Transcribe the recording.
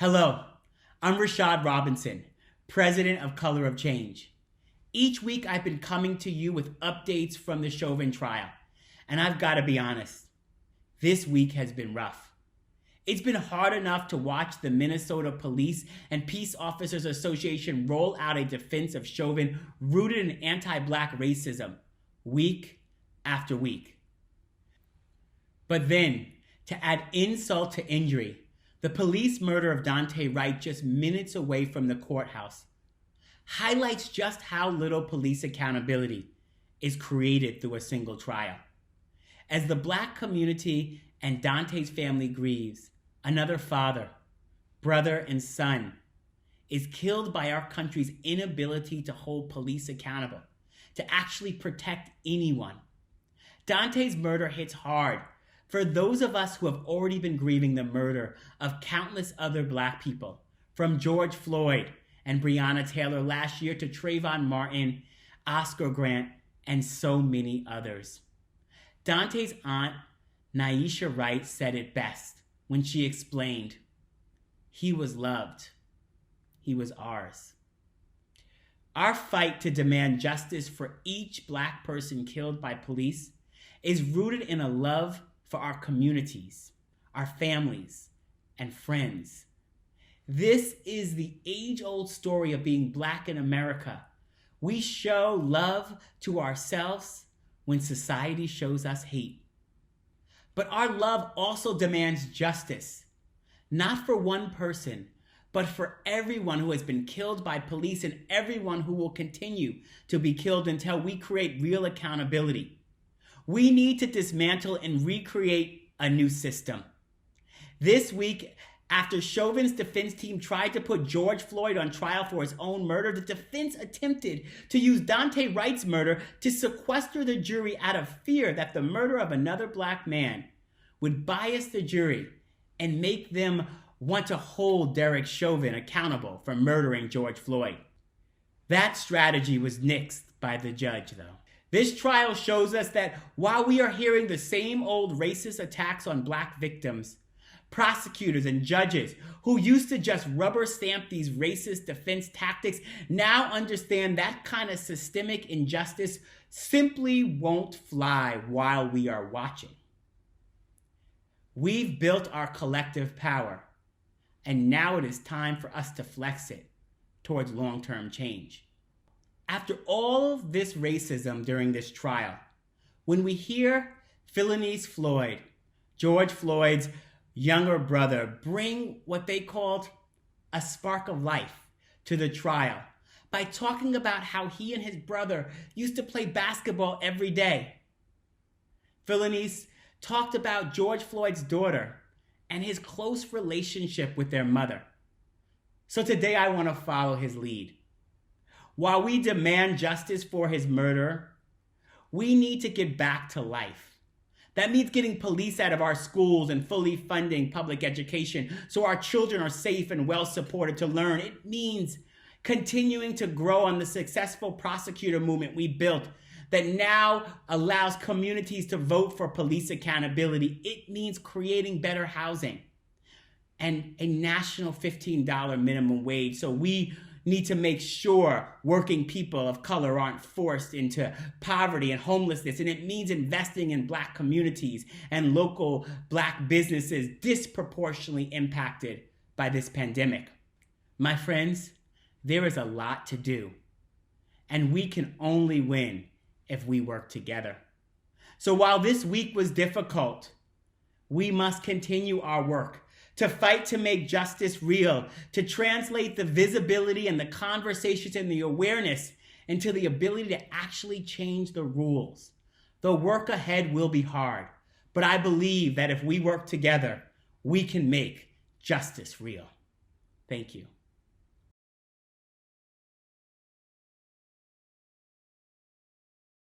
Hello, I'm Rashad Robinson, president of Color of Change. Each week I've been coming to you with updates from the Chauvin trial, and I've got to be honest, this week has been rough. It's been hard enough to watch the Minnesota Police and Peace Officers Association roll out a defense of Chauvin rooted in anti-Black racism, week after week. But then, to add insult to injury, the police murder of Daunte Wright just minutes away from the courthouse highlights just how little police accountability is created through a single trial. As the Black community and Daunte's family grieves, another father, brother, and son is killed by our country's inability to hold police accountable, to actually protect anyone. Daunte's murder hits hard for those of us who have already been grieving the murder of countless other Black people, from George Floyd and Breonna Taylor last year to Trayvon Martin, Oscar Grant, and so many others. Daunte's aunt, Naisha Wright, said it best when she explained, "He was loved. He was ours." Our fight to demand justice for each Black person killed by police is rooted in a love for our communities, our families, and friends. This is the age-old story of being Black in America. We show love to ourselves when society shows us hate. But our love also demands justice, not for one person, but for everyone who has been killed by police and everyone who will continue to be killed until we create real accountability. We need to dismantle and recreate a new system. This week, after Chauvin's defense team tried to put George Floyd on trial for his own murder, the defense attempted to use Daunte Wright's murder to sequester the jury out of fear that the murder of another Black man would bias the jury and make them want to hold Derek Chauvin accountable for murdering George Floyd. That strategy was nixed by the judge, though. This trial shows us that while we are hearing the same old racist attacks on Black victims, prosecutors and judges who used to just rubber stamp these racist defense tactics now understand that kind of systemic injustice simply won't fly while we are watching. We've built our collective power, and now it is time for us to flex it towards long-term change. After all of this racism during this trial, when we hear Philonise Floyd, George Floyd's younger brother, bring what they called a spark of life to the trial by talking about how he and his brother used to play basketball every day. Philonise talked about George Floyd's daughter and his close relationship with their mother. So today I want to follow his lead. While we demand justice for his murder, we need to get back to life. That means getting police out of our schools and fully funding public education so our children are safe and well supported to learn. It means continuing to grow on the successful prosecutor movement we built that now allows communities to vote for police accountability. It means creating better housing and a national $15 minimum wage, so we need to make sure working people of color aren't forced into poverty and homelessness. And it means investing in Black communities and local Black businesses disproportionately impacted by this pandemic. My friends, there is a lot to do, and we can only win if we work together. So while this week was difficult, we must continue our work to fight to make justice real, to translate the visibility and the conversations and the awareness into the ability to actually change the rules. The work ahead will be hard, but I believe that if we work together, we can make justice real. Thank you.